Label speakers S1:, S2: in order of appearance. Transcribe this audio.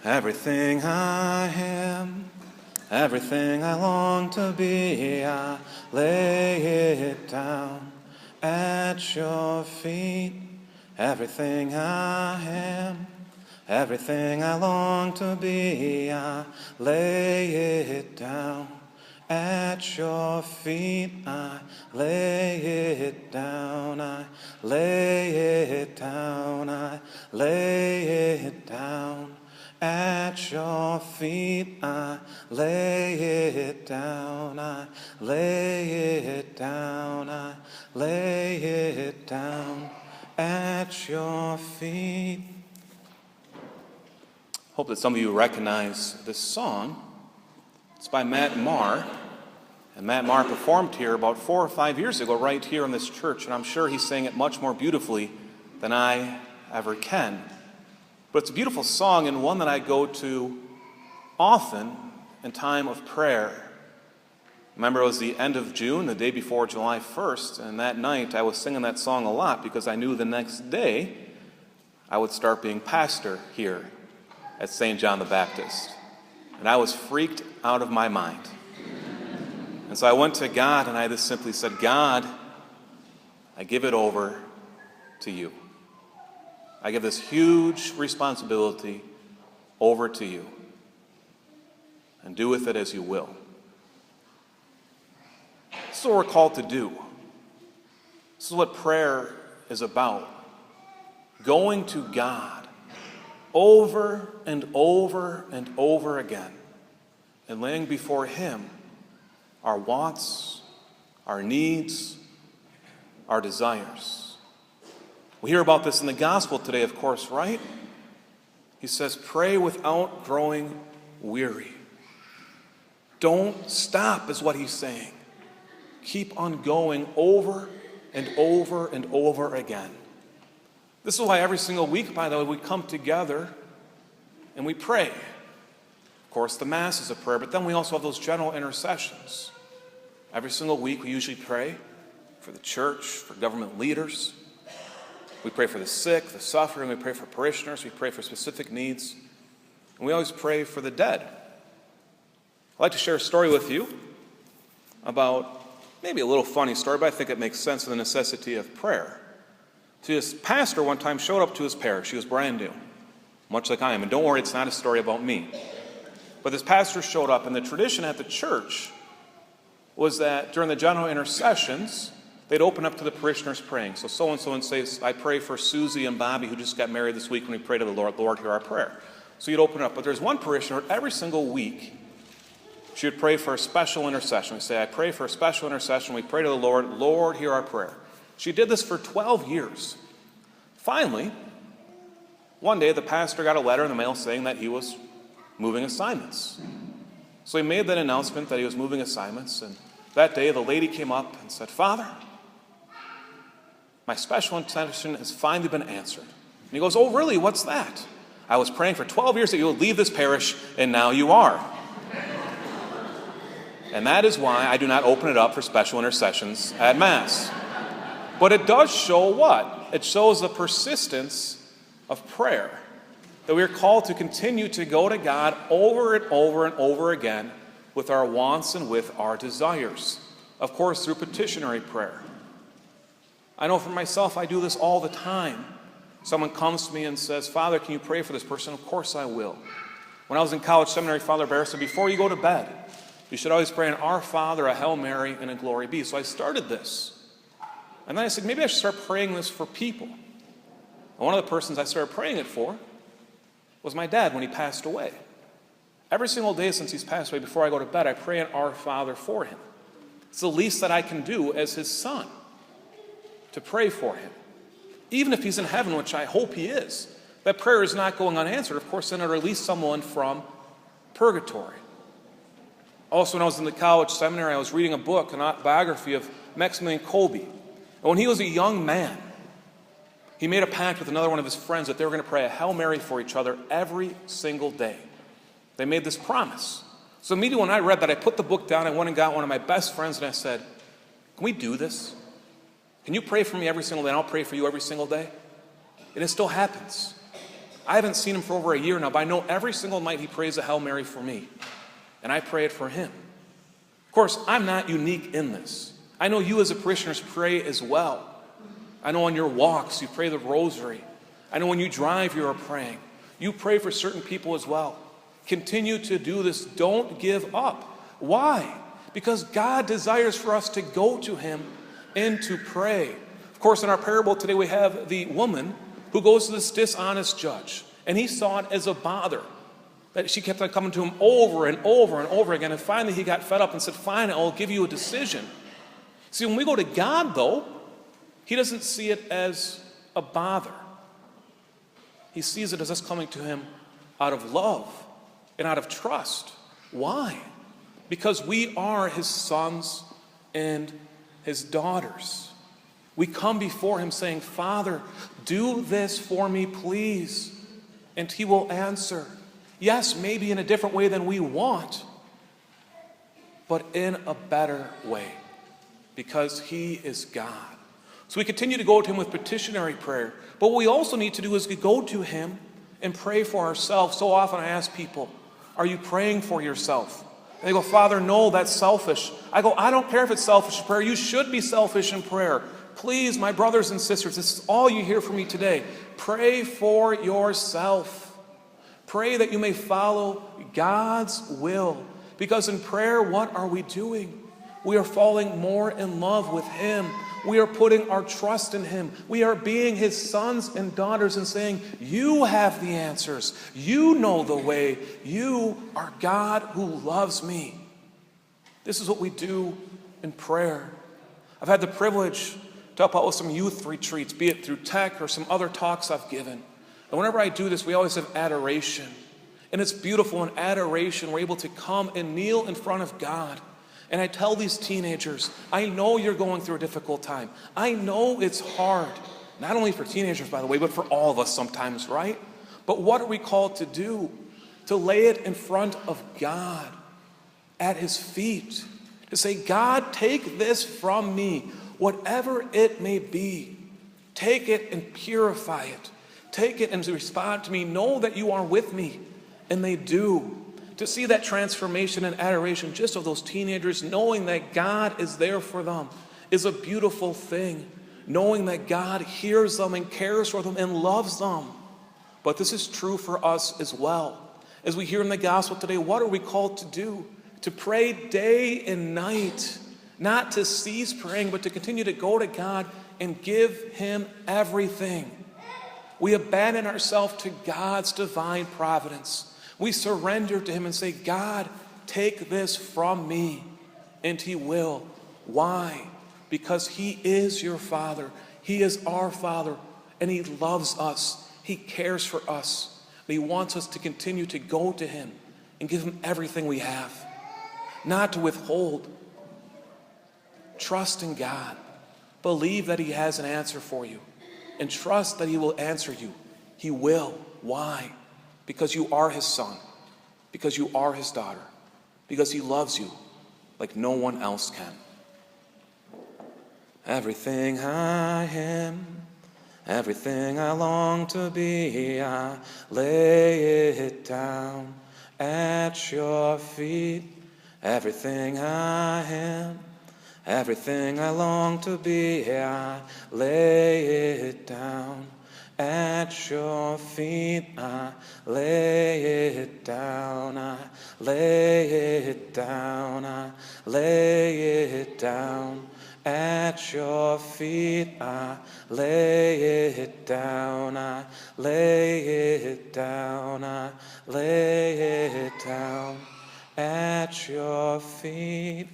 S1: Everything I am, everything I long to be, I lay it down at your feet. Everything I am, everything I long to be, I lay it down at your feet. I lay it down, I lay it down, I lay it down. At your feet, I lay it down, I lay it down, I lay it down at your feet. Hope that some of you recognize this song. It's by Matt Maher, and Matt Maher performed here about 4 or 5 years ago right here in this church, and I'm sure he sang it much more beautifully than I ever can. But it's a beautiful song and one that I go to often in time of prayer. Remember, it was the end of June, the day before July 1st, and that night I was singing that song a lot because I knew the next day I would start being pastor here at St. John the Baptist. And I was freaked out of my mind. And so I went to God and I just simply said, God, I give it over to you. I give this huge responsibility over to you, and do with it as you will. This is what we're called to do. This is what prayer is about. Going to God over and over and over again, and laying before Him our wants, our needs, our desires. We hear about this in the gospel today, of course, right? He says, pray without growing weary. Don't stop, is what he's saying. Keep on going over and over and over again. This is why every single week, by the way, we come together and we pray. Of course, the Mass is a prayer, but then we also have those general intercessions. Every single week, we usually pray for the church, for government leaders. We pray for the sick, the suffering. We pray for parishioners. We pray for specific needs. And we always pray for the dead. I'd like to share a story with you about maybe a little funny story, but I think it makes sense of the necessity of prayer. See, this pastor one time showed up to his parish. He was brand new, much like I am. And don't worry, it's not a story about me. But this pastor showed up, and the tradition at the church was that during the general intercessions, they'd open up to the parishioners praying. So so-and-so would say, I pray for Susie and Bobby who just got married this week when we pray to the Lord. Lord, hear our prayer. So you'd open up. But there's one parishioner every single week. She would pray for a special intercession. We'd say, I pray for a special intercession. We pray to the Lord. Lord, hear our prayer. She did this for 12 years. Finally, one day the pastor got a letter in the mail saying that he was moving assignments. So he made that announcement that he was moving assignments. And that day the lady came up and said, Father, my special intention has finally been answered. And he goes, oh, really? What's that? I was praying for 12 years that you would leave this parish, and now you are. And that is why I do not open it up for special intercessions at Mass. But it does show what? It shows the persistence of prayer. That we are called to continue to go to God over and over and over again with our wants and with our desires. Of course, through petitionary prayer. I know for myself, I do this all the time. Someone comes to me and says, Father, can you pray for this person? Of course I will. When I was in college seminary, Father Bear said, before you go to bed, you should always pray an Our Father, a Hail Mary, and a Glory Be. So I started this. And then I said, maybe I should start praying this for people. And one of the persons I started praying it for was my dad when he passed away. Every single day since he's passed away, before I go to bed, I pray an Our Father for him. It's the least that I can do as his son, to pray for him. Even if he's in heaven, which I hope he is. That prayer is not going unanswered. Of course, then it'll release someone from purgatory. Also, when I was in the college seminary, I was reading a book, an biography of Maximilian Kolbe. And when he was a young man, he made a pact with another one of his friends that they were going to pray a Hail Mary for each other every single day. They made this promise. So immediately when I read that, I put the book down, I went and got one of my best friends, and I said, can we do this? Can you pray for me every single day, and I'll pray for you every single day? And it still happens. I haven't seen him for over a year now, but I know every single night he prays a Hail Mary for me. And I pray it for him. Of course, I'm not unique in this. I know you as a parishioners pray as well. I know on your walks you pray the rosary. I know when you drive you are praying. You pray for certain people as well. Continue to do this. Don't give up. Why? Because God desires for us to go to him and to pray. Of course, in our parable today we have the woman who goes to this dishonest judge. And he saw it as a bother. That she kept on coming to him over and over and over again. And finally he got fed up and said, fine, I'll give you a decision. See, when we go to God, though, he doesn't see it as a bother. He sees it as us coming to him out of love and out of trust. Why? Because we are his sons and his daughters. We come before him saying, Father, do this for me, please. And he will answer. Yes, maybe in a different way than we want, but in a better way, because he is God. So we continue to go to him with petitionary prayer, but what we also need to do is go to him and pray for ourselves. So often I ask people, are you praying for yourself? And they go, Father, no, that's selfish. I go, I don't care if it's selfish prayer. You should be selfish in prayer. Please, my brothers and sisters, this is all you hear from me today. Pray for yourself. Pray that you may follow God's will. Because in prayer, what are we doing? We are falling more in love with him. We are putting our trust in him. We are being his sons and daughters and saying, you have the answers. You know the way. You are God who loves me. This is what we do in prayer. I've had the privilege to help out with some youth retreats, be it through tech or some other talks I've given. And whenever I do this, we always have adoration. And it's beautiful in adoration. We're able to come and kneel in front of God. And I tell these teenagers, I know you're going through a difficult time. I know it's hard. Not only for teenagers, by the way, but for all of us sometimes, right? But what are we called to do? To lay it in front of God, at his feet. To say, God, take this from me, whatever it may be. Take it and purify it. Take it and respond to me. Know that you are with me. And they do. To see that transformation and adoration just of those teenagers, knowing that God is there for them, is a beautiful thing. Knowing that God hears them and cares for them and loves them. But this is true for us as well. As we hear in the gospel today, what are we called to do? To pray day and night. Not to cease praying, but to continue to go to God and give him everything. We abandon ourselves to God's divine providence. We surrender to him and say, God, take this from me. And he will. Why? Because he is your Father. He is our Father. And he loves us. He cares for us. And he wants us to continue to go to him and give him everything we have. Not to withhold. Trust in God. Believe that he has an answer for you. And trust that he will answer you. He will. Why? Because you are his son. Because you are his daughter. Because he loves you like no one else can. Everything I am, everything I long to be, I lay it down at your feet. Everything I am, everything I long to be, I lay it down at your feet. I lay it down, I lay it down, I lay it down at your feet. I lay it down, I lay it down, I lay it down at your feet.